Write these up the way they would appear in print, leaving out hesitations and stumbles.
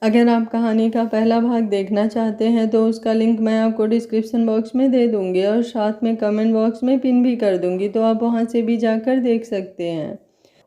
अगर आप कहानी का पहला भाग देखना चाहते हैं तो उसका लिंक मैं आपको डिस्क्रिप्शन बॉक्स में दे दूंगी और साथ में कमेंट बॉक्स में पिन भी कर दूंगी, तो आप वहां से भी जाकर देख सकते हैं।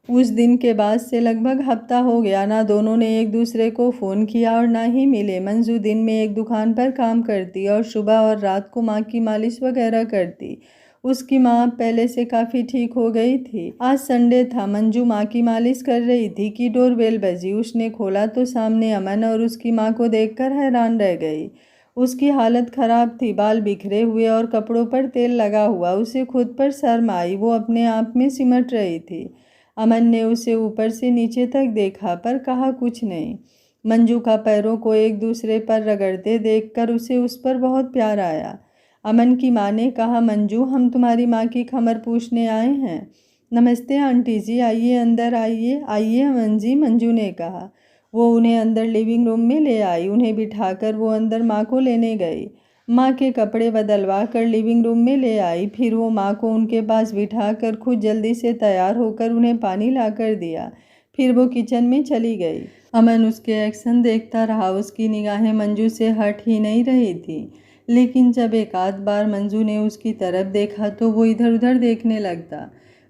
उस दिन के बाद से लगभग हफ्ता हो गया, ना दोनों ने एक दूसरे को फ़ोन किया और ना ही मिले। मंजू दिन में एक दुकान पर काम करती और सुबह और रात को माँ की मालिश वगैरह करती। उसकी माँ पहले से काफ़ी ठीक हो गई थी। आज संडे था। मंजू माँ की मालिश कर रही थी कि डोरबेल बजी। उसने खोला तो सामने अमन और उसकी माँ को देखकर हैरान रह गई। उसकी हालत खराब थी, बाल बिखरे हुए और कपड़ों पर तेल लगा हुआ। उसे खुद पर शर्म आई, वो अपने आप में सिमट रही थी। अमन ने उसे ऊपर से नीचे तक देखा पर कहा कुछ नहीं। मंजू का पैरों को एक दूसरे पर रगड़ते देखकर उसे उस पर बहुत प्यार आया। अमन की माँ ने कहा, मंजू हम तुम्हारी माँ की खबर पूछने आए हैं। नमस्ते आंटी जी, आइए अंदर आइए। आइए अमन जी, मंजू ने कहा। वो उन्हें अंदर लिविंग रूम में ले आई। उन्हें बिठाकर वो अंदर माँ को लेने गई। माँ के कपड़े बदलवा कर लिविंग रूम में ले आई। फिर वो माँ को उनके पास बिठाकर खुद जल्दी से तैयार होकर उन्हें पानी ला कर दिया। फिर वो किचन में चली गई। अमन उसके एक्शन देखता रहा। उसकी निगाहें मंजू से हट ही नहीं रही थी, लेकिन जब एक आध बार मंजू ने उसकी तरफ देखा तो वो इधर उधर देखने लगता।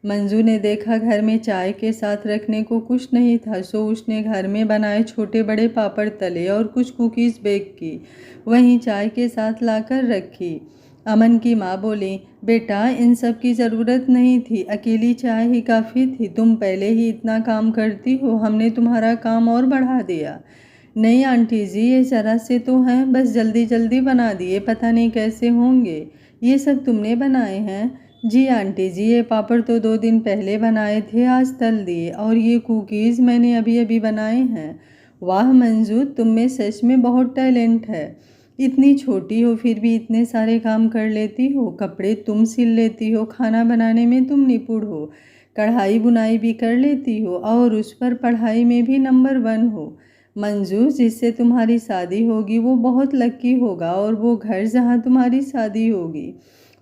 मंजू ने देखा घर में चाय के साथ रखने को कुछ नहीं था, सो उसने घर में बनाए छोटे बड़े पापड़ तले और कुछ कुकीज़ बेक की, वहीं चाय के साथ लाकर रखी। अमन की माँ बोली, बेटा इन सब की ज़रूरत नहीं थी, अकेली चाय ही काफ़ी थी। तुम पहले ही इतना काम करती हो, हमने तुम्हारा काम और बढ़ा दिया। नहीं आंटी जी, ये ज़रा से तो हैं, बस जल्दी जल्दी बना दिए, पता नहीं कैसे होंगे। ये सब तुमने बनाए हैं? जी आंटी जी, ये पापड़ तो 2 दिन पहले बनाए थे, आज तल दिए, और ये कुकीज़ मैंने अभी अभी बनाए हैं। वाह मंजू, तुम में सच में बहुत टैलेंट है। इतनी छोटी हो फिर भी इतने सारे काम कर लेती हो। कपड़े तुम सिल लेती हो, खाना बनाने में तुम निपुण हो, कढ़ाई बुनाई भी कर लेती हो और उस पर पढ़ाई में भी नंबर 1 हो। मंजू, जिससे तुम्हारी शादी होगी वो बहुत लकी होगा, और वो घर जहाँ तुम्हारी शादी होगी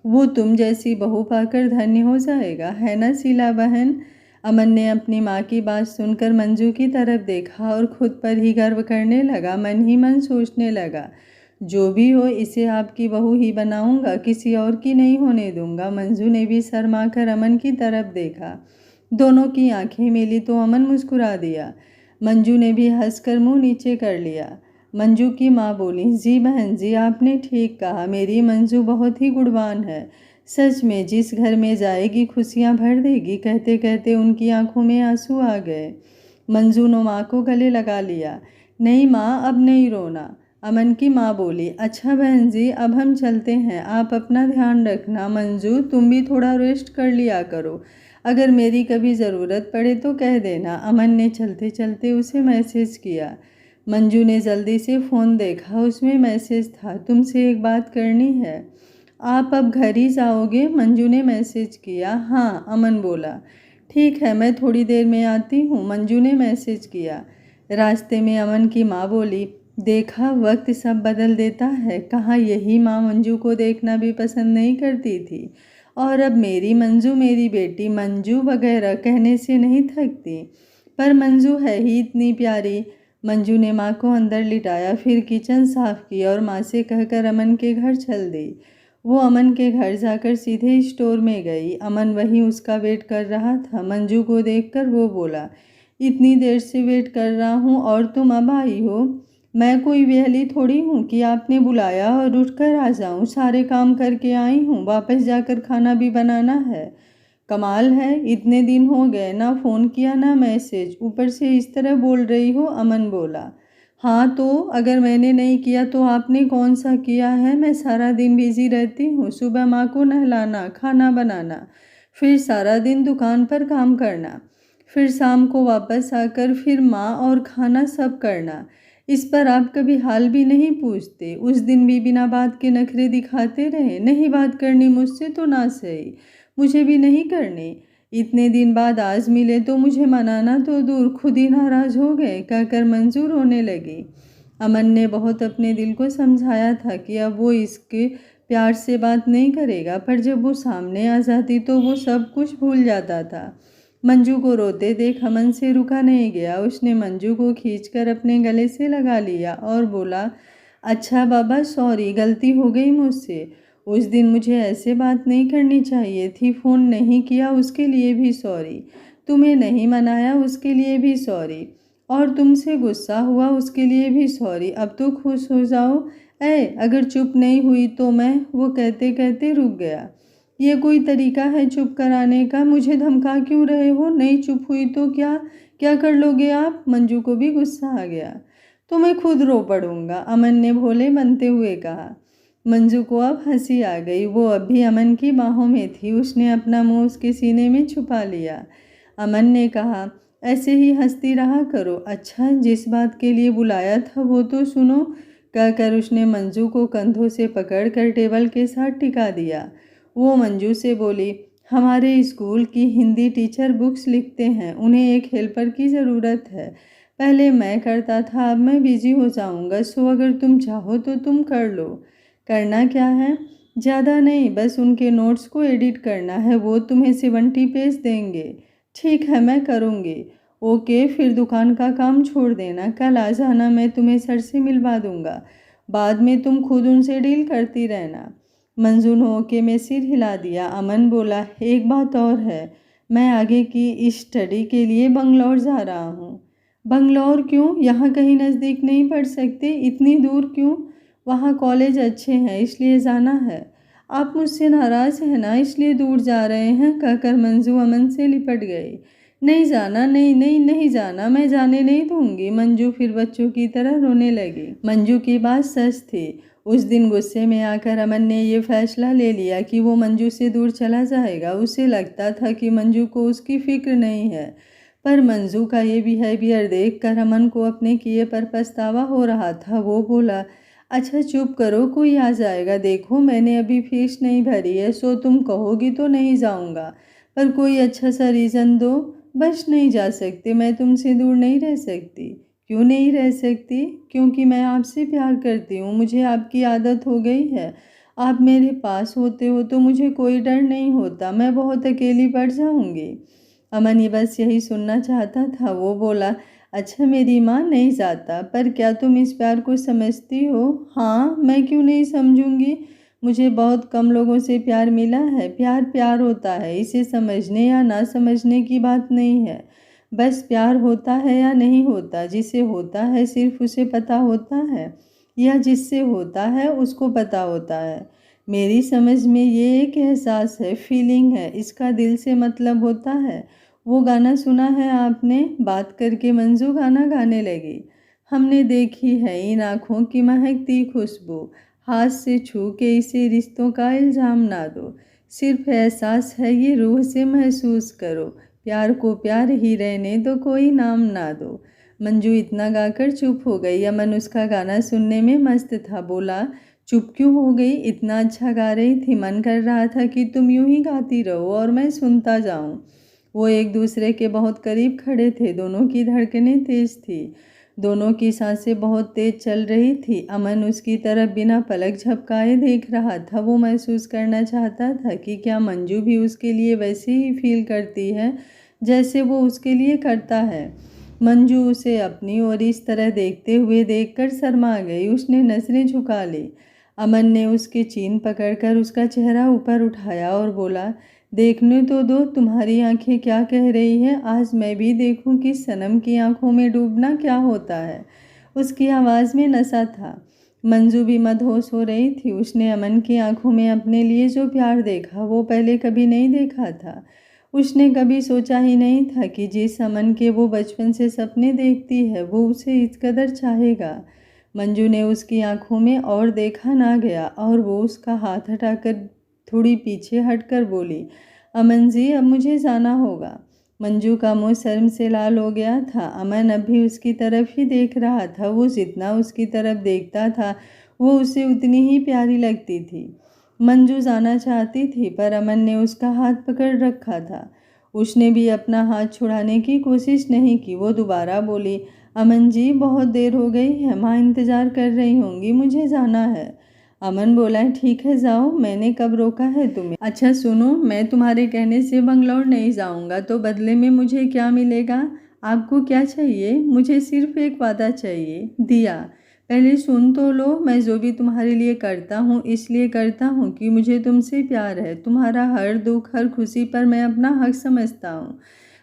वो तुम जैसी बहू पाकर धन्य हो जाएगा, है ना शीला बहन? अमन ने अपनी माँ की बात सुनकर मंजू की तरफ देखा और खुद पर ही गर्व करने लगा। मन ही मन सोचने लगा, जो भी हो इसे आपकी बहू ही बनाऊंगा, किसी और की नहीं होने दूंगा। मंजू ने भी शर्मा कर अमन की तरफ देखा। दोनों की आंखें मिली तो अमन मुस्कुरा दिया। मंजू ने भी हंसकर मुंह नीचे कर लिया। मंजू की माँ बोली, जी बहन जी, आपने ठीक कहा, मेरी मंजू बहुत ही गुणवान है। सच में जिस घर में जाएगी खुशियाँ भर देगी। कहते कहते उनकी आंखों में आंसू आ गए। मंजू ने माँ को गले लगा लिया। नहीं माँ, अब नहीं रोना। अमन की माँ बोली, अच्छा बहन जी, अब हम चलते हैं, आप अपना ध्यान रखना। मंजू, तुम भी थोड़ा रेस्ट कर लिया करो, अगर मेरी कभी ज़रूरत पड़े तो कह देना। अमन ने चलते चलते उसे मैसेज किया। मंजू ने जल्दी से फ़ोन देखा, उसमें मैसेज था, तुमसे एक बात करनी है। आप अब घर ही जाओगे? मंजू ने मैसेज किया। हाँ, अमन बोला। ठीक है, मैं थोड़ी देर में आती हूँ, मंजू ने मैसेज किया। रास्ते में अमन की माँ बोली, देखा वक्त सब बदल देता है। कहाँ यही माँ मंजू को देखना भी पसंद नहीं करती थी, और अब मेरी मंजू, मेरी बेटी मंजू वगैरह कहने से नहीं थकती, पर मंजू है ही इतनी प्यारी। मंजू ने माँ को अंदर लिटाया, फिर किचन साफ किया और माँ से कहकर अमन के घर चल दी। वो अमन के घर जाकर सीधे स्टोर में गई। अमन वहीं उसका वेट कर रहा था। मंजू को देखकर वो बोला, इतनी देर से वेट कर रहा हूँ और तुम अब आई हो? मैं कोई वेहली थोड़ी हूँ कि आपने बुलाया और उठकर आ जाऊँ। सारे काम करके आई हूँ, वापस जाकर खाना भी बनाना है। कमाल है, इतने दिन हो गए, ना फ़ोन किया ना मैसेज, ऊपर से इस तरह बोल रही हो। अमन बोला, हाँ तो अगर मैंने नहीं किया तो आपने कौन सा किया है? मैं सारा दिन बिजी रहती हूँ, सुबह माँ को नहलाना, खाना बनाना, फिर सारा दिन दुकान पर काम करना, फिर शाम को वापस आकर फिर माँ और खाना सब करना। इस पर आप कभी हाल भी नहीं पूछते। उस दिन भी बिना बात के नखरे दिखाते रहे। नहीं बात करनी मुझसे तो ना सही, मुझे भी नहीं करने। इतने दिन बाद आज मिले तो मुझे मनाना तो दूर, खुद ही नाराज हो गए, कहकर मंजूर होने लगी। अमन ने बहुत अपने दिल को समझाया था कि अब वो इसके प्यार से बात नहीं करेगा, पर जब वो सामने आ जाती तो वो सब कुछ भूल जाता था। मंजू को रोते देख अमन से रुका नहीं गया। उसने मंजू को खींचकर अपने गले से लगा लिया और बोला, अच्छा बाबा, सॉरी, गलती हो गई मुझसे। उस दिन मुझे ऐसे बात नहीं करनी चाहिए थी। फ़ोन नहीं किया उसके लिए भी सॉरी। तुम्हें नहीं मनाया उसके लिए भी सॉरी। और तुमसे गुस्सा हुआ उसके लिए भी सॉरी। अब तो खुश हो जाओ। अगर चुप नहीं हुई तो मैं, वो कहते कहते रुक गया। ये कोई तरीका है चुप कराने का? मुझे धमका क्यों रहे हो? नहीं चुप हुई तो क्या क्या कर लोगे आप? मंजू को भी गुस्सा आ गया। तो मैं खुद रो पड़ूंगा, अमन ने भोले बनते हुए कहा। मंजू को अब हंसी आ गई। वो अभी अमन की बाहों में थी। उसने अपना मुंह उसके सीने में छुपा लिया। अमन ने कहा, ऐसे ही हंसती रहा करो। अच्छा, जिस बात के लिए बुलाया था वो तो सुनो, कहकर उसने मंजू को कंधों से पकड़कर टेबल के साथ टिका दिया। वो मंजू से बोली, हमारे स्कूल की हिंदी टीचर बुक्स लिखते हैं, उन्हें एक हेल्पर की ज़रूरत है। पहले मैं करता था, अब मैं बिजी हो जाऊंगा, सो अगर तुम चाहो तो तुम कर लो। करना क्या है? ज़्यादा नहीं, बस उनके नोट्स को एडिट करना है। वो तुम्हें 70 पेज देंगे। ठीक है, मैं करूँगी। ओके, फिर दुकान का काम छोड़ देना, कल आ जाना, मैं तुम्हें सर से मिलवा दूंगा। बाद में तुम खुद उनसे डील करती रहना। मंजू ने ओके में सिर हिला दिया। अमन बोला, एक बात और है, मैं आगे की स्टडी के लिए बंगलौर जा रहा हूँ। बंगलौर क्यों? यहाँ कहीं नज़दीक नहीं पढ़ सकते? इतनी दूर क्यों? वहाँ कॉलेज अच्छे हैं इसलिए जाना है। आप मुझसे नाराज़ हैं ना, इसलिए दूर जा रहे हैं, कहकर मंजू अमन से लिपट गई। नहीं जाना, नहीं नहीं नहीं जाना, मैं जाने नहीं दूंगी। मंजू फिर बच्चों की तरह रोने लगी। मंजू की बात सच थी। उस दिन गुस्से में आकर अमन ने ये फैसला ले लिया कि वो मंजू से दूर चला जाएगा। उसे लगता था कि मंजू को उसकी फिक्र नहीं है, पर मंजू का ये बिहेवियर देखकर अमन को अपने किए पर पछतावा हो रहा था। वो बोला, अच्छा चुप करो, कोई आ जाएगा। देखो, मैंने अभी फीस नहीं भरी है, सो तुम कहोगी तो नहीं जाऊंगा, पर कोई अच्छा सा रीज़न दो। बस नहीं जा सकते, मैं तुमसे दूर नहीं रह सकती। क्यों नहीं रह सकती? क्योंकि मैं आपसे प्यार करती हूँ, मुझे आपकी आदत हो गई है। आप मेरे पास होते हो तो मुझे कोई डर नहीं होता, मैं बहुत अकेली पड़ जाऊँगी। अमन ये बस यही सुनना चाहता था। वो बोला, अच्छा मेरी माँ, नहीं जाता, पर क्या तुम इस प्यार को समझती हो? हाँ, मैं क्यों नहीं समझूंगी? मुझे बहुत कम लोगों से प्यार मिला है। प्यार प्यार होता है, इसे समझने या ना समझने की बात नहीं है। बस प्यार होता है या नहीं होता, जिसे होता है सिर्फ उसे पता होता है, या जिससे होता है उसको पता होता है। मेरी समझ में ये एक एहसास है, फीलिंग है, इसका दिल से मतलब होता है। वो गाना सुना है आपने? बात करके मंजू गाना गाने लगी। हमने देखी है इन आँखों की महकती खुशबू, हाथ से छू के इसे रिश्तों का इल्ज़ाम ना दो। सिर्फ एहसास है ये, रूह से महसूस करो। प्यार को प्यार ही रहने दो, कोई नाम ना दो। मंजू इतना गाकर चुप हो गई। अमन उसका गाना सुनने में मस्त था। बोला, चुप क्यों हो गई? इतना अच्छा गा रही थी, मन कर रहा था कि तुम यूं ही गाती रहो और मैं सुनता जाऊं। वो एक दूसरे के बहुत करीब खड़े थे। दोनों की धड़कनें तेज थी, दोनों की सांसें बहुत तेज चल रही थी। अमन उसकी तरफ बिना पलक झपकाए देख रहा था। वो महसूस करना चाहता था कि क्या मंजू भी उसके लिए वैसे ही फील करती है जैसे वो उसके लिए करता है। मंजू उसे अपनी ओर इस तरह देखते हुए देखकर शर्मा गई। उसने नजरें झुका ली। अमन ने उसके चीन पकड़कर उसका चेहरा ऊपर उठाया और बोला, देखने तो दो, तुम्हारी आंखें क्या कह रही हैं? आज मैं भी देखूं कि सनम की आंखों में डूबना क्या होता है। उसकी आवाज़ में नशा था। मंजू भी मदहोश हो रही थी। उसने अमन की आंखों में अपने लिए जो प्यार देखा वो पहले कभी नहीं देखा था। उसने कभी सोचा ही नहीं था कि जिस अमन के वो बचपन से सपने देखती है वो उसे इस कदर चाहेगा। मंजू ने उसकी आंखों में और देखा ना गया और वो उसका हाथ हटाकर थोड़ी पीछे हटकर बोली, अमन जी, अब मुझे जाना होगा। मंजू का मुंह शर्म से लाल हो गया था। अमन अब भी उसकी तरफ ही देख रहा था। वो जितना उसकी तरफ देखता था वो उसे उतनी ही प्यारी लगती थी। मंजू जाना चाहती थी पर अमन ने उसका हाथ पकड़ रखा था। उसने भी अपना हाथ छुड़ाने की कोशिश नहीं की। वो दोबारा बोली, अमन जी, बहुत देर हो गई है, माँ इंतज़ार कर रही होंगी, मुझे जाना है। अमन बोला, ठीक है जाओ, मैंने कब रोका है तुम्हें। अच्छा सुनो, मैं तुम्हारे कहने से बंगलौर नहीं जाऊंगा तो बदले में मुझे क्या मिलेगा? आपको क्या चाहिए? मुझे सिर्फ एक वादा चाहिए। दिया, पहले सुन तो लो। मैं जो भी तुम्हारे लिए करता हूँ इसलिए करता हूँ कि मुझे तुमसे प्यार है। तुम्हारा हर दुख हर खुशी पर मैं अपना हक समझता हूँ।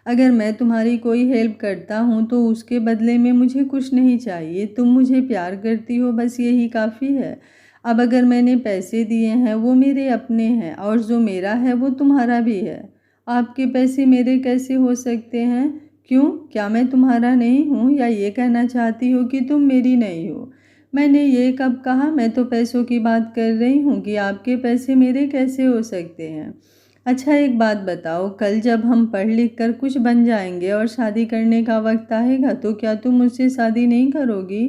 अगर मैं तुम्हारी कोई हेल्प करता हूँ तो उसके बदले में मुझे कुछ नहीं चाहिए। तुम मुझे प्यार करती हो, बस यही काफ़ी है। अब अगर मैंने पैसे दिए हैं वो मेरे अपने हैं और जो मेरा है वो तुम्हारा भी है। आपके पैसे मेरे कैसे हो सकते हैं? क्यों, क्या मैं तुम्हारा नहीं हूँ या ये कहना चाहती हो कि तुम मेरी नहीं हो? मैंने ये कब कहा? मैं तो पैसों की बात कर रही हूँ कि आपके पैसे मेरे कैसे हो सकते हैं। अच्छा एक बात बताओ, कल जब हम पढ़ लिख कर कुछ बन जाएंगे और शादी करने का वक्त आएगा तो क्या तुम मुझसे शादी नहीं करोगी?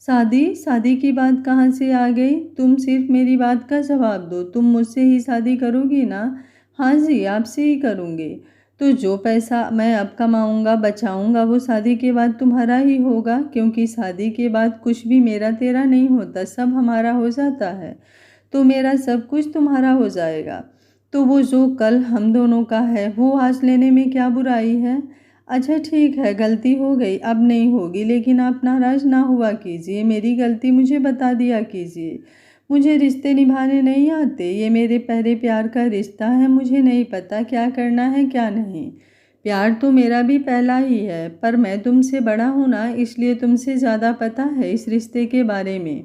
शादी? शादी की बात कहाँ से आ गई? तुम सिर्फ मेरी बात का जवाब दो। तुम मुझसे ही शादी करोगी ना? हाँ जी, आपसे ही करूँगी। तो जो पैसा मैं अब कमाऊँगा बचाऊँगा वो शादी के बाद तुम्हारा ही होगा, क्योंकि शादी के बाद कुछ भी मेरा तेरा नहीं होता, सब हमारा हो जाता है। तो मेरा सब कुछ तुम्हारा हो जाएगा। तो वो जो कल हम दोनों का है वो आज लेने में क्या बुराई है? अच्छा ठीक है, गलती हो गई, अब नहीं होगी, लेकिन आप नाराज ना हुआ कीजिए। मेरी गलती मुझे बता दिया कीजिए। मुझे रिश्ते निभाने नहीं आते, ये मेरे पहले प्यार का रिश्ता है, मुझे नहीं पता क्या करना है क्या नहीं। प्यार तो मेरा भी पहला ही है, पर मैं तुमसे बड़ा हूँ ना, इसलिए तुमसे ज़्यादा पता है इस रिश्ते के बारे में,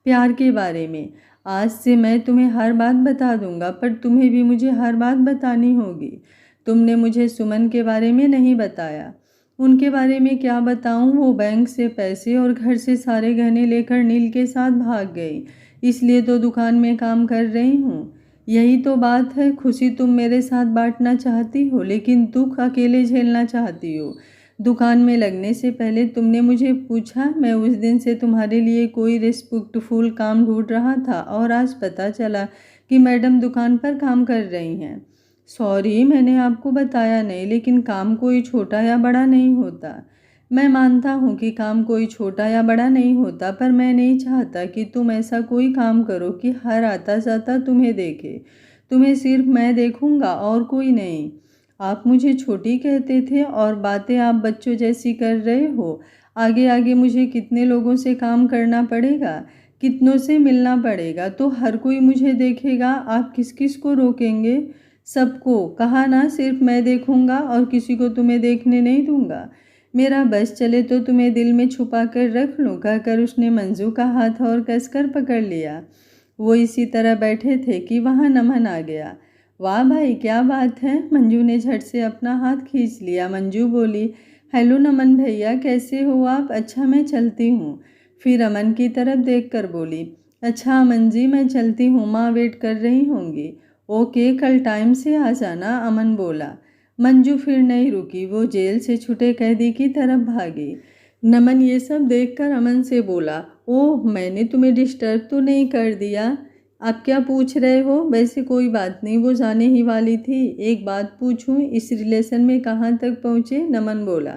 प्यार के बारे में। आज से मैं तुम्हें हर बात बता दूंगा, पर तुम्हें भी मुझे हर बात बतानी होगी। तुमने मुझे सुमन के बारे में नहीं बताया। उनके बारे में क्या बताऊं? वो बैंक से पैसे और घर से सारे गहने लेकर नील के साथ भाग गई, इसलिए तो दुकान में काम कर रही हूँ। यही तो बात है, खुशी तुम मेरे साथ बांटना चाहती हो लेकिन दुख अकेले झेलना चाहती हो। दुकान में लगने से पहले तुमने मुझे पूछा, मैं उस दिन से तुम्हारे लिए कोई रिस्पेक्टफुल काम ढूंढ रहा था और आज पता चला कि मैडम दुकान पर काम कर रही हैं। सॉरी, मैंने आपको बताया नहीं, लेकिन काम कोई छोटा या बड़ा नहीं होता। मैं मानता हूँ कि काम कोई छोटा या बड़ा नहीं होता, पर मैं नहीं चाहता कि तुम ऐसा कोई काम करो कि हर आता जाता तुम्हें देखे। तुम्हें सिर्फ मैं देखूँगा और कोई नहीं। आप मुझे छोटी कहते थे और बातें आप बच्चों जैसी कर रहे हो। आगे आगे मुझे कितने लोगों से काम करना पड़ेगा, कितनों से मिलना पड़ेगा, तो हर कोई मुझे देखेगा। आप किस किस को रोकेंगे? सबको। कहा ना, सिर्फ मैं देखूंगा और किसी को तुम्हें देखने नहीं दूंगा। मेरा बस चले तो तुम्हें दिल में छुपा कर रख लूँ, कहकर उसने मंजू का हाथ और कसकर पकड़ लिया। वो इसी तरह बैठे थे कि वहाँ नमन आ गया। वाह भाई क्या बात है, मंजू ने झट से अपना हाथ खींच लिया। मंजू बोली, हेलो नमन भैया, कैसे हो आप? अच्छा मैं चलती हूँ। फिर अमन की तरफ देखकर बोली, अच्छा अमन जी मैं चलती हूँ, माँ वेट कर रही होंगी। ओके, कल टाइम से आ जाना, अमन बोला। मंजू फिर नहीं रुकी, वो जेल से छूटे कैदी की तरफ भागी। नमन ये सब देखकर अमन से बोला, ओह मैंने तुम्हें डिस्टर्ब तो नहीं कर दिया? आप क्या पूछ रहे हो? वैसे कोई बात नहीं, वो जाने ही वाली थी। एक बात पूछूं, इस रिलेशन में कहाँ तक पहुँचे? नमन बोला,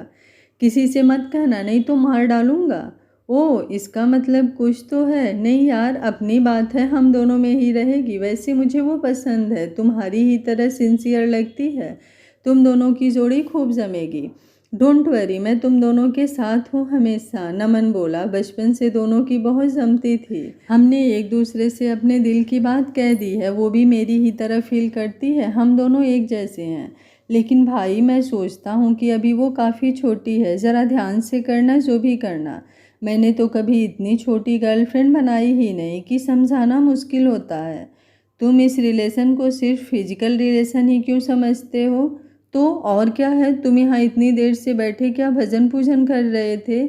किसी से मत कहना नहीं तो मार डालूंगा। ओह इसका मतलब कुछ तो है। नहीं यार, अपनी बात है, हम दोनों में ही रहेगी। वैसे मुझे वो पसंद है, तुम्हारी ही तरह सिंसियर लगती है। तुम दोनों की जोड़ी खूब जमेगी। डोंट वरी, मैं तुम दोनों के साथ हूँ हमेशा, नमन बोला। बचपन से दोनों की बहुत जमती थी, हमने एक दूसरे से अपने दिल की बात कह दी है, वो भी मेरी ही तरह फील करती है, हम दोनों एक जैसे हैं। लेकिन भाई मैं सोचता हूँ कि अभी वो काफ़ी छोटी है, ज़रा ध्यान से करना जो भी करना। मैंने तो कभी इतनी छोटी गर्लफ्रेंड बनाई ही नहीं कि समझाना मुश्किल होता है। तुम इस रिलेशन को सिर्फ फिजिकल रिलेशन ही क्यों समझते हो? तो और क्या है, तुम यहाँ इतनी देर से बैठे क्या भजन पूजन कर रहे थे?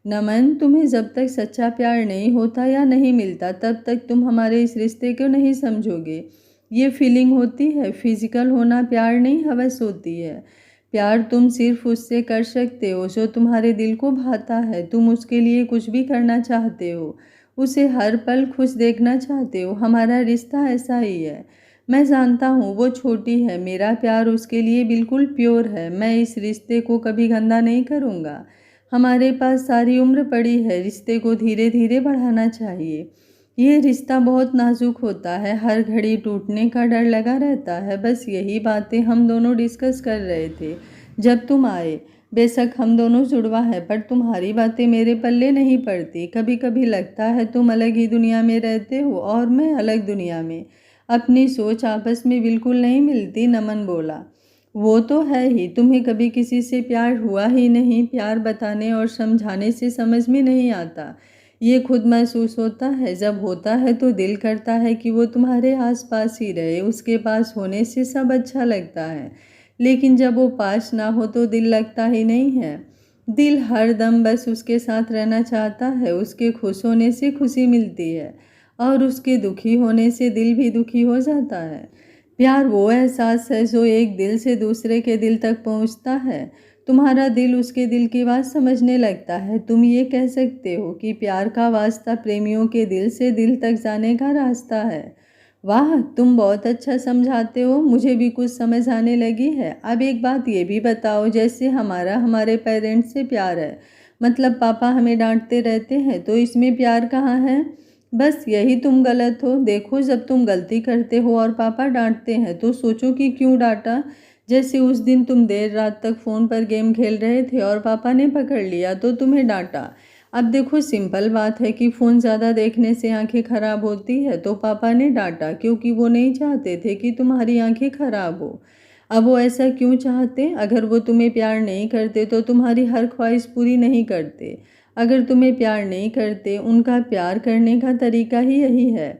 नमन, तुम्हें जब तक सच्चा प्यार नहीं होता या नहीं मिलता तब तक तुम हमारे इस रिश्ते को नहीं समझोगे। ये फीलिंग होती है, फिजिकल होना प्यार नहीं हवस होती है। प्यार तुम सिर्फ उससे कर सकते हो जो तुम्हारे दिल को भाता है, तुम उसके लिए कुछ भी करना चाहते हो, उसे हर पल खुश देखना चाहते हो। हमारा रिश्ता ऐसा ही है। मैं जानता हूँ वो छोटी है, मेरा प्यार उसके लिए बिल्कुल प्योर है। मैं इस रिश्ते को कभी गंदा नहीं करूँगा। हमारे पास सारी उम्र पड़ी है, रिश्ते को धीरे धीरे बढ़ाना चाहिए। ये रिश्ता बहुत नाजुक होता है, हर घड़ी टूटने का डर लगा रहता है। बस यही बातें हम दोनों डिस्कस कर रहे थे जब तुम आए। बेशक हम दोनों जुड़वा है, पर तुम्हारी बातें मेरे पल्ले नहीं पड़ती। कभी कभी लगता है तुम अलग ही दुनिया में रहते हो और मैं अलग दुनिया में। अपनी सोच आपस में बिल्कुल नहीं मिलती, नमन बोला। वो तो है ही, तुम्हें कभी किसी से प्यार हुआ ही नहीं। प्यार बताने और समझाने से समझ में नहीं आता, ये खुद महसूस होता है। जब होता है तो दिल करता है कि वो तुम्हारे आसपास ही रहे, उसके पास होने से सब अच्छा लगता है। लेकिन जब वो पास ना हो तो दिल लगता ही नहीं है। दिल हर दम बस उसके साथ रहना चाहता है। उसके खुश होने से खुशी मिलती है और उसके दुखी होने से दिल भी दुखी हो जाता है। प्यार वो एहसास है जो एक दिल से दूसरे के दिल तक पहुंचता है। तुम्हारा दिल उसके दिल की बात समझने लगता है। तुम ये कह सकते हो कि प्यार का वास्ता प्रेमियों के दिल से दिल तक जाने का रास्ता है। वाह, तुम बहुत अच्छा समझाते हो, मुझे भी कुछ समझ आने लगी है। अब एक बात ये भी बताओ, जैसे हमारा हमारे पेरेंट्स से प्यार है, मतलब पापा हमें डांटते रहते हैं, तो इसमें प्यार कहाँ है? बस यही तुम गलत हो। देखो, जब तुम गलती करते हो और पापा डांटते हैं तो सोचो कि क्यों डांटा। जैसे उस दिन तुम देर रात तक फ़ोन पर गेम खेल रहे थे और पापा ने पकड़ लिया तो तुम्हें डांटा। अब देखो, सिंपल बात है कि फ़ोन ज़्यादा देखने से आंखें ख़राब होती है, तो पापा ने डांटा क्योंकि वो नहीं चाहते थे कि तुम्हारी आंखें ख़राब हो। अब वो ऐसा क्यों चाहते? अगर वो तुम्हें प्यार नहीं करते तो तुम्हारी हर ख्वाहिश पूरी नहीं करते। अगर तुम्हें प्यार नहीं करते, उनका प्यार करने का तरीका ही यही है।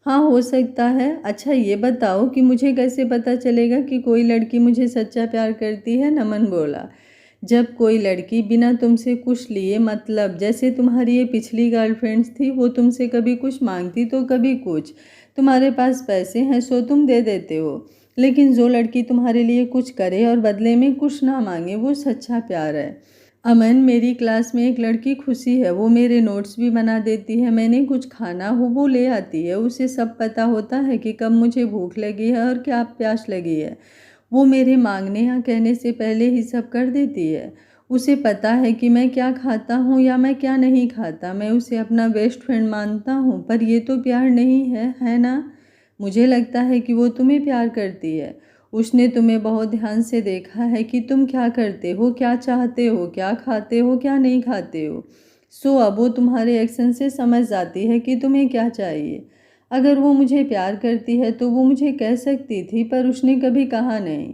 हाँ, हो सकता है। अच्छा ये बताओ कि मुझे कैसे पता चलेगा कि कोई लड़की मुझे सच्चा प्यार करती है? नमन बोला। जब कोई लड़की बिना तुमसे कुछ लिए, मतलब जैसे तुम्हारी ये पिछली गर्लफ्रेंड्स थी, वो तुमसे कभी कुछ मांगती तो कभी कुछ। तुम्हारे पास पैसे हैं सो तुम दे देते हो, लेकिन जो लड़की तुम्हारे लिए कुछ करे और बदले में कुछ ना मांगे, वो सच्चा प्यार है। अमन, मेरी क्लास में एक लड़की खुशी है, वो मेरे नोट्स भी बना देती है। मैंने कुछ खाना हो वो ले आती है। उसे सब पता होता है कि कब मुझे भूख लगी है और क्या प्यास लगी है। वो मेरे मांगने या कहने से पहले ही सब कर देती है। उसे पता है कि मैं क्या खाता हूँ या मैं क्या नहीं खाता। मैं उसे अपना बेस्ट फ्रेंड मानता हूँ, पर ये तो प्यार नहीं है, है ना? मुझे लगता है कि वो तुम्हें प्यार करती है। उसने तुम्हें बहुत ध्यान से देखा है कि तुम क्या करते हो, क्या चाहते हो, क्या खाते हो, क्या नहीं खाते हो। सो अब वो तुम्हारे एक्शन से समझ जाती है कि तुम्हें क्या चाहिए। अगर वो मुझे प्यार करती है तो वो मुझे कह सकती थी, पर उसने कभी कहा नहीं।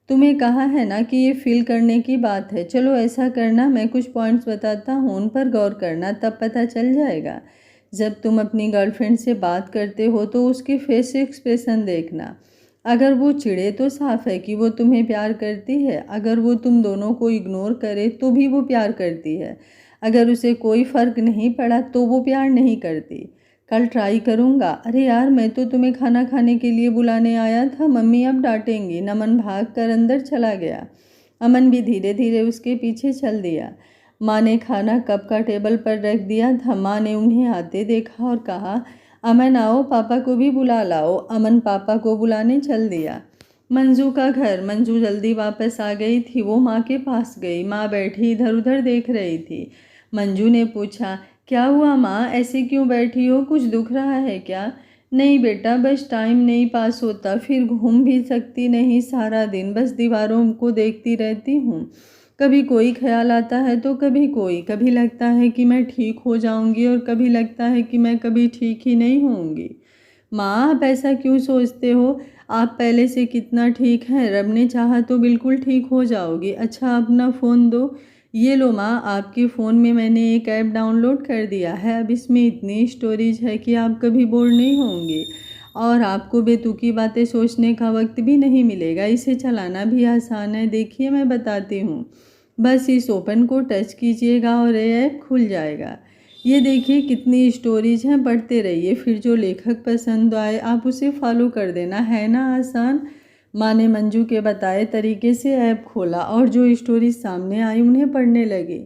तुम्हें कहा है ना कि ये फील करने की बात है। चलो ऐसा करना, मैं कुछ पॉइंट्स बताता हूँ, उन पर गौर करना, तब पता चल जाएगा। जब तुम अपनी गर्लफ्रेंड से बात करते हो तो उसके फेस एक्सप्रेशन देखना। अगर वो चिढ़े तो साफ है कि वो तुम्हें प्यार करती है। अगर वो तुम दोनों को इग्नोर करे तो भी वो प्यार करती है। अगर उसे कोई फ़र्क नहीं पड़ा तो वो प्यार नहीं करती। कल ट्राई करूँगा। अरे यार, मैं तो तुम्हें खाना खाने के लिए बुलाने आया था, मम्मी अब डांटेंगी। नमन भाग कर अंदर चला गया। अमन भी धीरे धीरे उसके पीछे चल दिया। माँ ने खाना कप का टेबल पर रख दिया था। माँ ने उन्हें आते देखा और कहा, अमन आओ, पापा को भी बुला लाओ। अमन पापा को बुलाने चल दिया। मंजू का घर। मंजू जल्दी वापस आ गई थी। वो माँ के पास गई। माँ बैठी इधर उधर देख रही थी। मंजू ने पूछा, क्या हुआ माँ, ऐसे क्यों बैठी हो, कुछ दुख रहा है क्या? नहीं बेटा, बस टाइम नहीं पास होता, फिर घूम भी सकती नहीं, सारा दिन बस दीवारों को देखती रहती हूँ। कभी कोई ख्याल आता है तो कभी कोई। कभी लगता है कि मैं ठीक हो जाऊंगी और कभी लगता है कि मैं कभी ठीक ही नहीं होंगी। माँ, आप ऐसा क्यों सोचते हो? आप पहले से कितना ठीक हैं, रब ने चाहा तो बिल्कुल ठीक हो जाओगी। अच्छा, अपना फ़ोन दो। ये लो माँ, आपके फ़ोन में मैंने एक ऐप डाउनलोड कर दिया है। अब इसमें इतनी स्टोरेज है कि आप कभी बोर नहीं होंगे और आपको बेतुकी बातें सोचने का वक्त भी नहीं मिलेगा। इसे चलाना भी आसान है। देखिए, मैं बताती हूँ। बस इस ओपन को टच कीजिएगा और ये ऐप खुल जाएगा। ये देखिए कितनी स्टोरीज हैं, पढ़ते रहिए, फिर जो लेखक पसंद आए आप उसे फॉलो कर देना। है ना आसान? माँ ने मंजू के बताए तरीके से ऐप खोला और जो स्टोरीज सामने आई उन्हें पढ़ने लगी।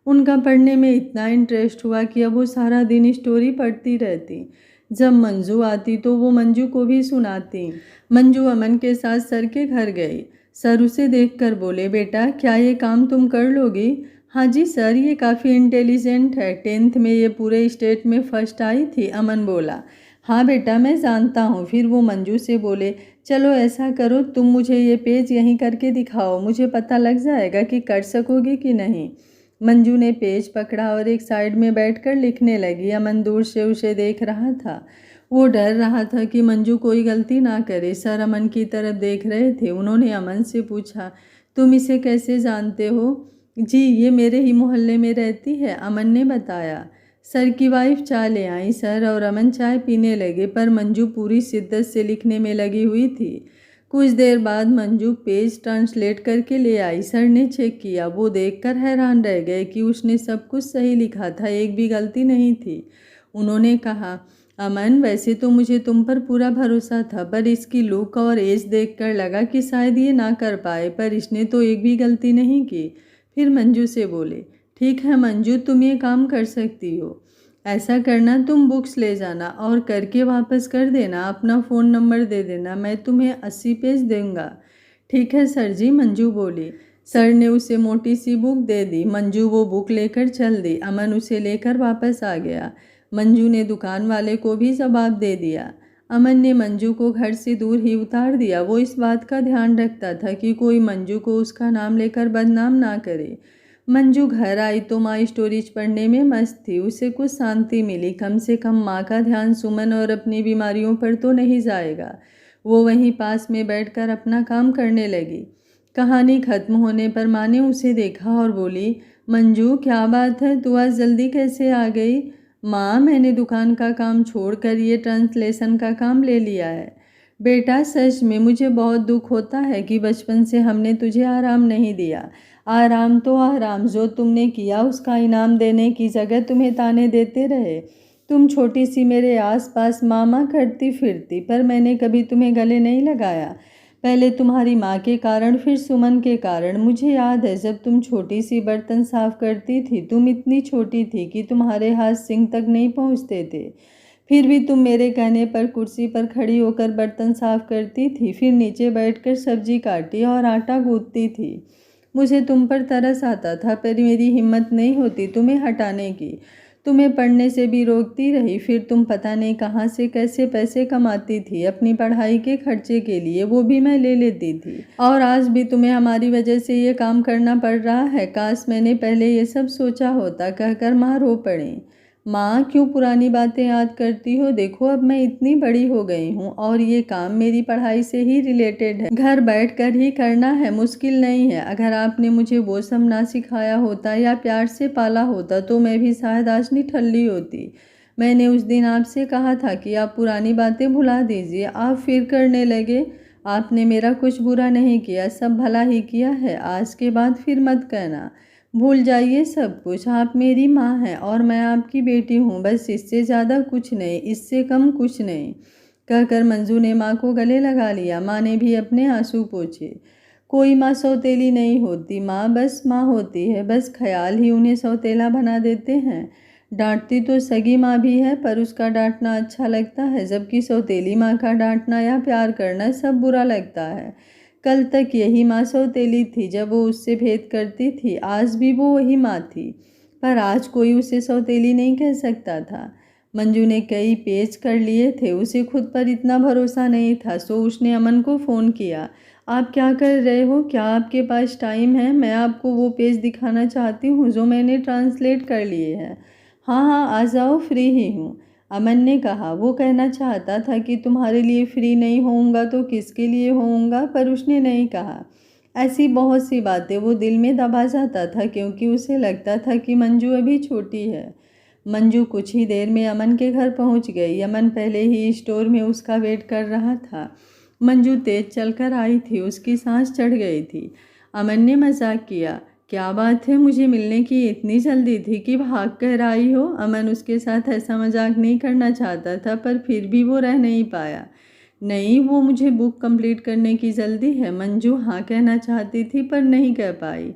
उनका पढ़ने में इतना इंटरेस्ट हुआ कि अब वो सारा दिन स्टोरी पढ़ती रहती। जब मंजू आती तो वो मंजू को भी सुनाती। मंजू अमन के साथ सर के घर गई। सर उसे देखकर बोले, बेटा क्या ये काम तुम कर लोगी? हाँ जी सर, ये काफ़ी इंटेलिजेंट है, 10th में ये पूरे स्टेट में फर्स्ट आई थी। अमन बोला। हाँ बेटा, मैं जानता हूँ। फिर वो मंजू से बोले, चलो ऐसा करो, तुम मुझे ये पेज यहीं करके दिखाओ, मुझे पता लग जाएगा कि कर सकोगे कि नहीं। मंजू ने पेज पकड़ा और एक साइड में बैठकर लिखने लगी। अमन दूर से उसे देख रहा था। वो डर रहा था कि मंजू कोई गलती ना करे। सर अमन की तरफ देख रहे थे। उन्होंने अमन से पूछा, तुम इसे कैसे जानते हो? जी, ये मेरे ही मोहल्ले में रहती है, अमन ने बताया। सर की वाइफ चाय ले आई सर, और अमन चाय पीने लगे, पर मंजू पूरी शिद्दत से लिखने में लगी हुई थी। कुछ देर बाद मंजू पेज ट्रांसलेट करके ले आई। सर ने चेक किया। वो देखकर हैरान रह गए कि उसने सब कुछ सही लिखा था, एक भी गलती नहीं थी। उन्होंने कहा, अमन, वैसे तो मुझे तुम पर पूरा भरोसा था, पर इसकी लुक और एज देखकर लगा कि शायद ये ना कर पाए, पर इसने तो एक भी गलती नहीं की। फिर मंजू से बोले, ठीक है मंजू, तुम ये काम कर सकती हो। ऐसा करना, तुम बुक्स ले जाना और करके वापस कर देना। अपना फ़ोन नंबर दे देना, मैं तुम्हें 80 पेज दूंगा। ठीक है सर जी, मंजू बोली। सर ने उसे मोटी सी बुक दे दी। मंजू वो बुक लेकर चल दी। अमन उसे लेकर वापस आ गया। मंजू ने दुकान वाले को भी जवाब दे दिया। अमन ने मंजू को घर से दूर ही उतार दिया। वो इस बात का ध्यान रखता था कि कोई मंजू को उसका नाम लेकर बदनाम ना करे। मंजू घर आई तो माँ स्टोरीज पढ़ने में मस्त थी। उसे कुछ शांति मिली। कम से कम माँ का ध्यान सुमन और अपनी बीमारियों पर तो नहीं जाएगा। वो वहीं पास में बैठकर अपना काम करने लगी। कहानी खत्म होने पर माँ ने उसे देखा और बोली, मंजू क्या बात है, तू आज जल्दी कैसे आ गई? माँ, मैंने दुकान का काम छोड़कर ये ट्रांसलेशन का काम ले लिया है। बेटा, सच में मुझे बहुत दुख होता है कि बचपन से हमने तुझे आराम नहीं दिया। आराम तो आराम, जो तुमने किया उसका इनाम देने की जगह तुम्हें ताने देते रहे। तुम छोटी सी मेरे आसपास मामा करती फिरती, पर मैंने कभी तुम्हें गले नहीं लगाया। पहले तुम्हारी माँ के कारण, फिर सुमन के कारण। मुझे याद है जब तुम छोटी सी बर्तन साफ करती थी, तुम इतनी छोटी थी कि तुम्हारे हाथ सिंक तक नहीं पहुँचते थे। फिर भी तुम मेरे कहने पर कुर्सी पर खड़ी होकर बर्तन साफ करती थी, फिर नीचे बैठकर सब्जी काटी और आटा गूंथती थी। मुझे तुम पर तरस आता था, पर मेरी हिम्मत नहीं होती तुम्हें हटाने की। तुम्हें पढ़ने से भी रोकती रही। फिर तुम पता नहीं कहाँ से कैसे पैसे कमाती थी अपनी पढ़ाई के खर्चे के लिए, वो भी मैं ले लेती थी। और आज भी तुम्हें हमारी वजह से ये काम करना पड़ रहा है। काश मैंने पहले ये सब सोचा होता, कहकर माँ रो पड़ी। माँ, क्यों पुरानी बातें याद करती हो? देखो, अब मैं इतनी बड़ी हो गई हूँ और ये काम मेरी पढ़ाई से ही रिलेटेड है। घर बैठकर ही करना है, मुश्किल नहीं है। अगर आपने मुझे वो सब ना सिखाया होता या प्यार से पाला होता तो मैं भी शायद आज निठल्ली होती। मैंने उस दिन आपसे कहा था कि आप पुरानी बातें भुला दीजिए, आप फिर करने लगे। आपने मेरा कुछ बुरा नहीं किया, सब भला ही किया है। आज के बाद फिर मत कहना। भूल जाइए सब कुछ। आप मेरी माँ हैं और मैं आपकी बेटी हूँ, बस इससे ज़्यादा कुछ नहीं, इससे कम कुछ नहीं। कहकर मंजू ने माँ को गले लगा लिया। माँ ने भी अपने आंसू पोंछे। कोई माँ सौतेली नहीं होती माँ, बस माँ होती है। बस ख्याल ही उन्हें सौतेला बना देते हैं। डांटती तो सगी माँ भी है, पर उसका डांटना अच्छा लगता है, जबकि सौतेली माँ का डांटना या प्यार करना सब बुरा लगता है। कल तक यही माँ सौतेली थी जब वो उससे भेद करती थी। आज भी वो वही माँ थी, पर आज कोई उसे सौतेली नहीं कह सकता था। मंजू ने कई पेज कर लिए थे। उसे खुद पर इतना भरोसा नहीं था, सो उसने अमन को फ़ोन किया। आप क्या कर रहे हो? क्या आपके पास टाइम है? मैं आपको वो पेज दिखाना चाहती हूँ जो मैंने ट्रांसलेट कर लिए हैं। हाँ हाँ, आ जाओ, फ्री ही हूँ, अमन ने कहा। वो कहना चाहता था कि तुम्हारे लिए फ्री नहीं होऊंगा तो किसके लिए होऊंगा, पर उसने नहीं कहा। ऐसी बहुत सी बातें वो दिल में दबा जाता था, क्योंकि उसे लगता था कि मंजू अभी छोटी है। मंजू कुछ ही देर में अमन के घर पहुंच गई। अमन पहले ही स्टोर में उसका वेट कर रहा था। मंजू तेज चलकर आई थी, उसकी सांस चढ़ गई थी। अमन ने मजाक किया, क्या बात है, मुझे मिलने की इतनी जल्दी थी कि भाग कर आई हो? अमन उसके साथ ऐसा मजाक नहीं करना चाहता था, पर फिर भी वो रह नहीं पाया। नहीं, वो मुझे बुक कंप्लीट करने की जल्दी है। मंजू हाँ कहना चाहती थी पर नहीं कह पाई।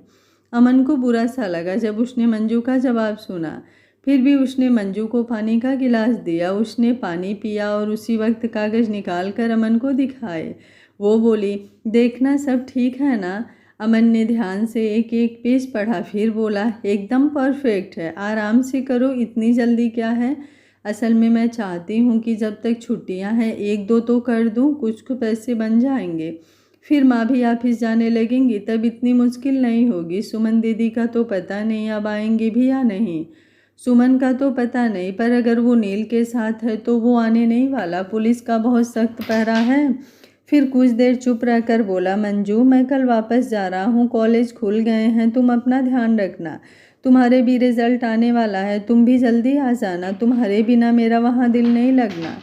अमन को बुरा सा लगा जब उसने मंजू का जवाब सुना। फिर भी उसने मंजू को पानी का गिलास दिया। उसने पानी पिया और उसी वक्त कागज़ निकाल कर अमन को दिखाए। वो बोली, देखना सब ठीक है ना? अमन ने ध्यान से एक एक पेज पढ़ा, फिर बोला, एकदम परफेक्ट है, आराम से करो, इतनी जल्दी क्या है। असल में मैं चाहती हूँ कि जब तक छुट्टियाँ हैं 1-2 तो कर दूँ, कुछ पैसे बन जाएंगे, फिर माँ भी ऑफिस जाने लगेंगी, तब इतनी मुश्किल नहीं होगी। सुमन दीदी का तो पता नहीं अब आएंगी भी या नहीं। सुमन का तो पता नहीं, पर अगर वो नील के साथ है तो वो आने नहीं वाला, पुलिस का बहुत सख्त पहरा है। फिर कुछ देर चुप रहकर बोला, मंजू मैं कल वापस जा रहा हूँ, कॉलेज खुल गए हैं, तुम अपना ध्यान रखना, तुम्हारे भी रिजल्ट आने वाला है, तुम भी जल्दी आ जाना, तुम्हारे बिना मेरा वहाँ दिल नहीं लगना।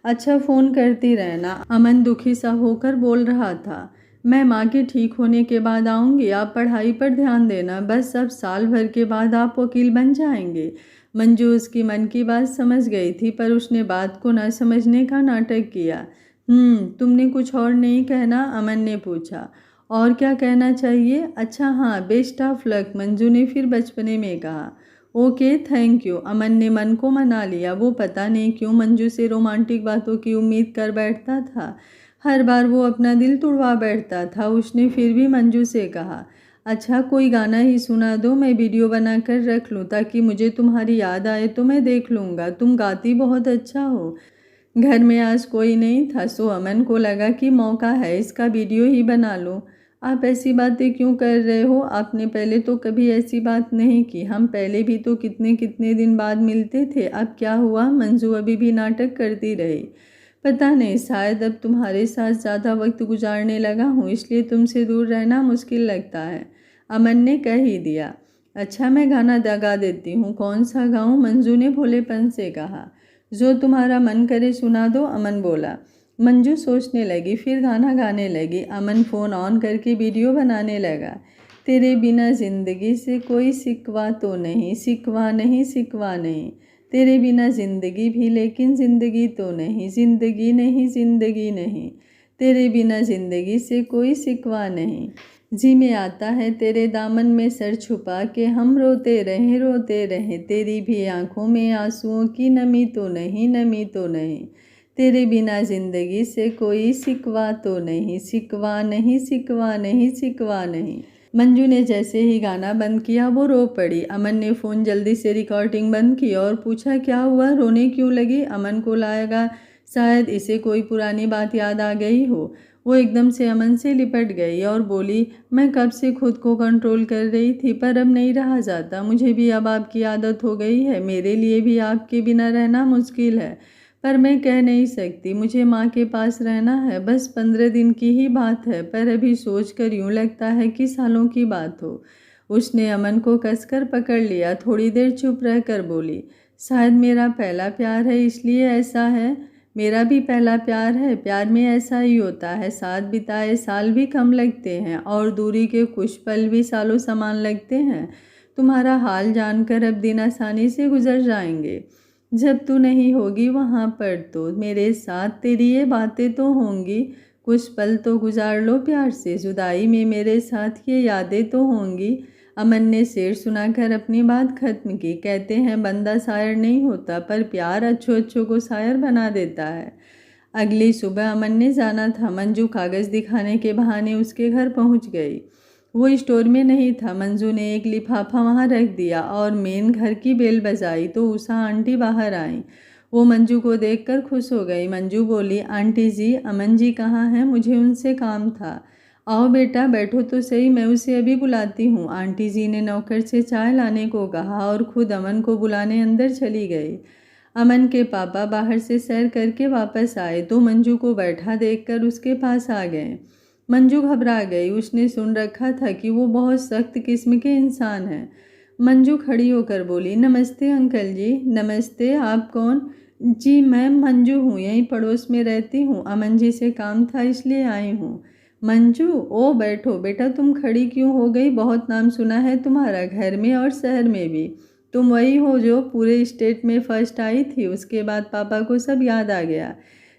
अच्छा फ़ोन करती रहना। अमन दुखी सा होकर बोल रहा था, मैं माँ के ठीक होने के बाद आऊँगी, आप पढ़ाई पर ध्यान देना, बस अब साल भर के बाद आप वकील बन जाएंगे। मंजू उसकी मन की बात समझ गई थी, पर उसने बात को न समझने का नाटक किया। तुमने कुछ और नहीं कहना? अमन ने पूछा। और क्या कहना चाहिए? अच्छा हाँ, बेस्ट ऑफ लक, मंजू ने फिर बचपने में कहा। ओके थैंक यू, अमन ने मन को मना लिया। वो पता नहीं क्यों मंजू से रोमांटिक बातों की उम्मीद कर बैठता था, हर बार वो अपना दिल तुड़वा बैठता था। उसने फिर भी मंजू से कहा, अच्छा कोई गाना ही सुना दो, मैं वीडियो बना कर रख लूँ, ताकि मुझे तुम्हारी याद आए तो मैं देख लूँगा, तुम गाती बहुत अच्छा हो। घर में आज कोई नहीं था, सो अमन को लगा कि मौका है, इसका वीडियो ही बना लो। आप ऐसी बातें क्यों कर रहे हो? आपने पहले तो कभी ऐसी बात नहीं की, हम पहले भी तो कितने कितने दिन बाद मिलते थे, अब क्या हुआ? मंजू अभी भी नाटक करती रही। पता नहीं, शायद अब तुम्हारे साथ ज़्यादा वक्त गुजारने लगा हूँ, इसलिए तुमसे दूर रहना मुश्किल लगता है, अमन ने कह ही दिया। अच्छा मैं गाना गा देती हूँ, कौन सा गाऊँ? मंजू ने भोलेपन से कहा। जो तुम्हारा मन करे सुना दो, अमन बोला। मंजू सोचने लगी, फिर गाना गाने लगी। अमन फ़ोन ऑन करके वीडियो बनाने लगा। तेरे बिना ज़िंदगी से कोई सिकवा तो नहीं, सिकवा नहीं, सिकवा नहीं, तेरे बिना ज़िंदगी भी लेकिन ज़िंदगी तो नहीं, ज़िंदगी नहीं, ज़िंदगी नहीं, तेरे बिना ज़िंदगी से कोई सिकवा नहीं। जी में आता है तेरे दामन में सर छुपा के हम रोते रहें, तेरी भी आंखों में आंसुओं की नमी तो नहीं, नमी तो नहीं, तेरे बिना ज़िंदगी से कोई सिकवा तो नहीं, सिकवा नहीं, सिकवा नहीं, सिकवा नहीं। मंजू ने जैसे ही गाना बंद किया वो रो पड़ी। अमन ने फ़ोन जल्दी से रिकॉर्डिंग बंद की और पूछा, क्या हुआ, रोने क्यों लगी? अमन को लगा शायद इसे कोई पुरानी बात याद आ गई हो। वो एकदम से अमन से लिपट गई और बोली, मैं कब से खुद को कंट्रोल कर रही थी, पर अब नहीं रहा जाता, मुझे भी अब आपकी आदत हो गई है, मेरे लिए भी आपके बिना रहना मुश्किल है, पर मैं कह नहीं सकती, मुझे माँ के पास रहना है, बस 15 दिन की ही बात है, पर अभी सोच कर यूँ लगता है कि सालों की बात हो। उसने अमन को कसकर पकड़ लिया, थोड़ी देर चुप रहकर बोली, शायद मेरा पहला प्यार है इसलिए ऐसा है। मेरा भी पहला प्यार है, प्यार में ऐसा ही होता है, साथ बिताए साल भी कम लगते हैं और दूरी के कुछ पल भी सालों समान लगते हैं। तुम्हारा हाल जानकर अब दिन आसानी से गुजर जाएंगे, जब तू नहीं होगी वहाँ पर तो मेरे साथ तेरी ये बातें तो होंगी, कुछ पल तो गुजार लो प्यार से, जुदाई में मेरे साथ ये यादें तो होंगी। अमन ने शेर सुनाकर अपनी बात खत्म की। कहते हैं बंदा शायर नहीं होता, पर प्यार अच्छों अच्छों को शायर बना देता है। अगली सुबह अमन ने जाना था। मंजू कागज़ दिखाने के बहाने उसके घर पहुंच गई। वो स्टोर में नहीं था। मंजू ने एक लिफाफा वहाँ रख दिया और मेन घर की बेल बजाई तो उषा आंटी बाहर आई। वो मंजू को देखकर खुश हो गई। मंजू बोली, आंटी जी, अमन जी कहाँ हैं? मुझे उनसे काम था। आओ बेटा बैठो तो सही, मैं उसे अभी बुलाती हूँ। आंटी जी ने नौकर से चाय लाने को कहा और खुद अमन को बुलाने अंदर चली गई। अमन के पापा बाहर से सैर करके वापस आए तो मंजू को बैठा देखकर उसके पास आ गए। मंजू घबरा गई। उसने सुन रखा था कि वो बहुत सख्त किस्म के इंसान हैं। मंजू खड़ी होकर बोली, नमस्ते अंकल जी। नमस्ते, आप कौन? जी मैं मंजू हूँ, यहीं पड़ोस में रहती हूँ, अमन जी से काम था इसलिए आई हूँ। मंजू, ओ बैठो बेटा, तुम खड़ी क्यों हो गई? बहुत नाम सुना है तुम्हारा, घर में और शहर में भी। तुम वही हो जो पूरे स्टेट में फर्स्ट आई थी। उसके बाद पापा को सब याद आ गया।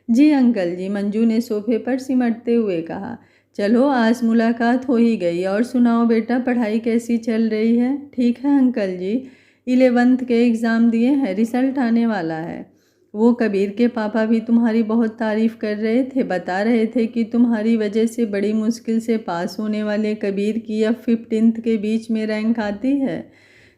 जी अंकल जी, मंजू ने सोफे पर सिमटते हुए कहा। चलो आज मुलाकात हो ही गई। और सुनाओ बेटा, पढ़ाई कैसी चल रही है? ठीक है अंकल जी, 11th के एग्ज़ाम दिए हैं, रिजल्ट आने वाला है। वो कबीर के पापा भी तुम्हारी बहुत तारीफ़ कर रहे थे, बता रहे थे कि तुम्हारी वजह से बड़ी मुश्किल से पास होने वाले कबीर की अब 15th के बीच में रैंक आती है।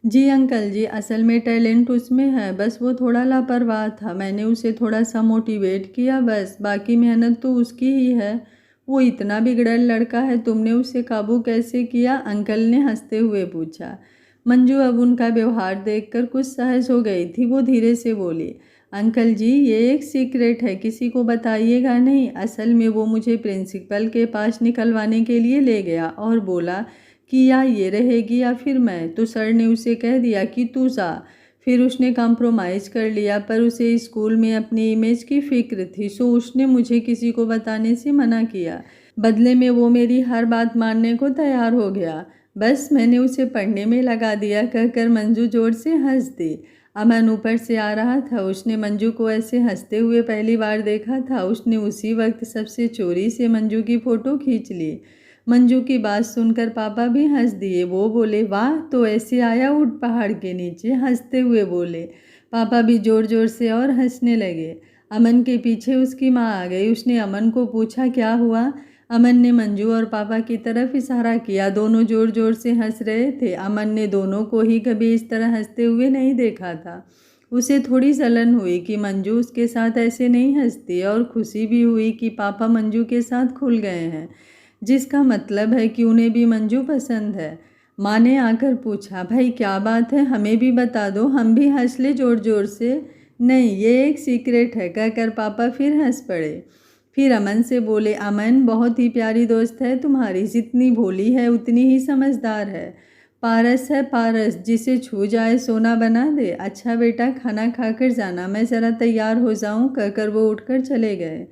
जी अंकल जी, असल में टैलेंट उसमें है, बस वो थोड़ा लापरवाह था। मैंने उसे थोड़ा सा मोटिवेट किया बस, बाकी मेहनत तो उसकी ही है। वो इतना बिगड़ल लड़का है, तुमने उसे काबू कैसे किया? अंकल ने हंसते हुए पूछा। मंजू अब उनका व्यवहार देखकर कुछ सहज हो गई थी। वो धीरे से बोली, अंकल जी ये एक सीक्रेट है, किसी को बताइएगा नहीं। असल में वो मुझे प्रिंसिपल के पास निकलवाने के लिए ले गया और बोला कि या ये रहेगी या फिर मैं। तो सर ने उसे कह दिया कि तू जा। फिर उसने कॉम्प्रोमाइज़ कर लिया, पर उसे स्कूल में अपनी इमेज की फ़िक्र थी, सो उसने मुझे किसी को बताने से मना किया। बदले में वो मेरी हर बात मानने को तैयार हो गया। बस मैंने उसे पढ़ने में लगा दिया, कहकर मंजू जोर से हंस दी। अमन ऊपर से आ रहा था। उसने मंजू को ऐसे हंसते हुए पहली बार देखा था। उसने उसी वक्त सबसे चोरी से मंजू की फ़ोटो खींच ली। मंजू की बात सुनकर पापा भी हंस दिए। वो बोले, वाह, तो ऐसे आया ऊँट पहाड़ के नीचे, हंसते हुए बोले। पापा भी ज़ोर ज़ोर से और हंसने लगे। अमन के पीछे उसकी माँ आ गई। उसने अमन को पूछा, क्या हुआ? अमन ने मंजू और पापा की तरफ इशारा किया। दोनों ज़ोर ज़ोर से हंस रहे थे। अमन ने दोनों को ही कभी इस तरह हंसते हुए नहीं देखा था। उसे थोड़ी जलन हुई कि मंजू उसके साथ ऐसे नहीं हंसती, और खुशी भी हुई कि पापा मंजू के साथ खुल गए हैं, जिसका मतलब है कि उन्हें भी मंजू पसंद है। माँ ने आकर पूछा, भाई क्या बात है, हमें भी बता दो, हम भी हंस ले ज़ोर ज़ोर से। नहीं, ये एक सीक्रेट है, कहकर पापा फिर हंस पड़े। फिर अमन से बोले, अमन बहुत ही प्यारी दोस्त है तुम्हारी, जितनी भोली है उतनी ही समझदार है। पारस है पारस, जिसे छू जाए सोना बना दे। अच्छा बेटा, खाना खाकर जाना, मैं ज़रा तैयार हो जाऊं, कहकर वो उठकर चले गए।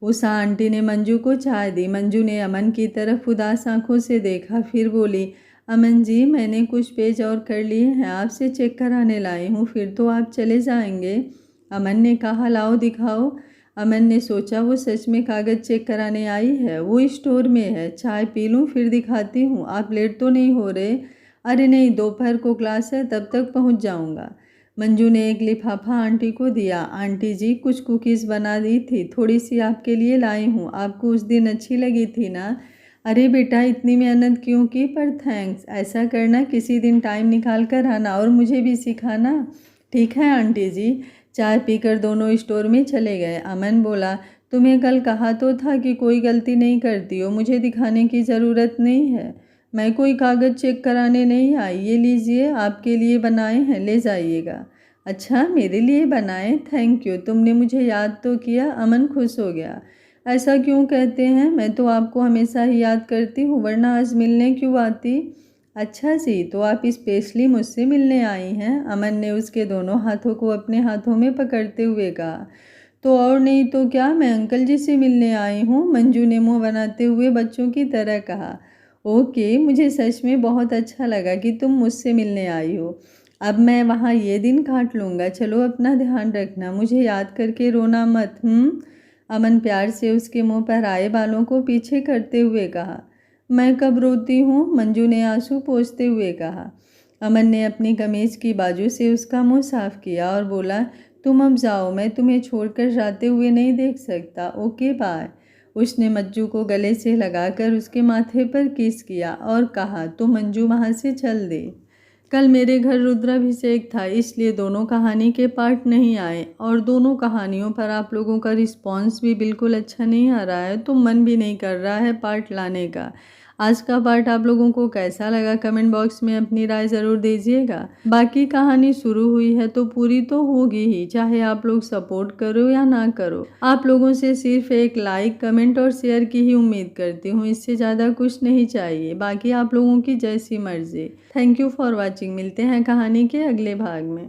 उषा आंटी ने मंजू को चाय दी। मंजू ने अमन की तरफ उदास आंखों से देखा, फिर बोली, अमन जी मैंने कुछ पेज और कर लिए हैं, आपसे चेक कराने लाई हूँ, फिर तो आप चले जाएंगे। अमन ने कहा, लाओ दिखाओ। अमन ने सोचा वो सच में कागज़ चेक कराने आई है। वो स्टोर में है, चाय पी लूँ फिर दिखाती हूँ। आप लेट तो नहीं हो रहे? अरे नहीं, दोपहर को क्लास है, तब तक पहुँच जाऊँगा। मंजू ने एक लिफाफा आंटी को दिया। आंटी जी कुछ कुकीज़ बना दी थी, थोड़ी सी आपके लिए लाई हूँ, आपको उस दिन अच्छी लगी थी ना? अरे बेटा, इतनी मेहनत क्यों की, पर थैंक्स। ऐसा करना, किसी दिन टाइम निकाल कर आना और मुझे भी सिखाना। ठीक है आंटी जी। चाय पीकर दोनों स्टोर में चले गए। अमन बोला, तुम्हें कल कहा तो था कि कोई गलती नहीं करती हो, मुझे दिखाने की ज़रूरत नहीं है। मैं कोई कागज़ चेक कराने नहीं आई। ये लीजिए, आपके लिए बनाए हैं, ले जाइएगा। अच्छा, मेरे लिए बनाए? थैंक यू, तुमने मुझे याद तो किया। अमन खुश हो गया। ऐसा क्यों कहते हैं, मैं तो आपको हमेशा ही याद करती हूँ, वरना आज मिलने क्यों आती? अच्छा जी, तो आप स्पेशली मुझसे मिलने आई हैं? अमन ने उसके दोनों हाथों को अपने हाथों में पकड़ते हुए कहा। तो और नहीं तो क्या, मैं अंकल जी से मिलने आई हूँ, मंजू ने मुँह बनाते हुए बच्चों की तरह कहा। ओके, मुझे सच में बहुत अच्छा लगा कि तुम मुझसे मिलने आई हो। अब मैं वहाँ ये दिन काट लूँगा। चलो अपना ध्यान रखना, मुझे याद करके रोना मत। अमन प्यार से उसके मुंह पर आए बालों को पीछे करते हुए कहा। मैं कब रोती हूँ, मंजू ने आंसू पोंछते हुए कहा। अमन ने अपनी कमीज की बाजू से उसका मुंह साफ किया और बोला, तुम अब जाओ, मैं तुम्हें छोड़कर जाते हुए नहीं देख सकता। Okay bye. उसने मंजू को गले से लगाकर उसके माथे पर किस किया और कहा, तो मंजू वहाँ से चल दे। कल मेरे घर रुद्राभिषेक था, इसलिए दोनों कहानी के पार्ट नहीं आए, और दोनों कहानियों पर आप लोगों का रिस्पॉन्स भी बिल्कुल अच्छा नहीं आ रहा है, तो मन भी नहीं कर रहा है पार्ट लाने का। आज का पार्ट आप लोगों को कैसा लगा, कमेंट बॉक्स में अपनी राय ज़रूर दीजिएगा। बाकी कहानी शुरू हुई है तो पूरी तो होगी ही, चाहे आप लोग सपोर्ट करो या ना करो। आप लोगों से सिर्फ एक लाइक, कमेंट और शेयर की ही उम्मीद करती हूँ, इससे ज़्यादा कुछ नहीं चाहिए। बाकी आप लोगों की जैसी मर्जी। Thank you for watching. मिलते हैं कहानी के अगले भाग में।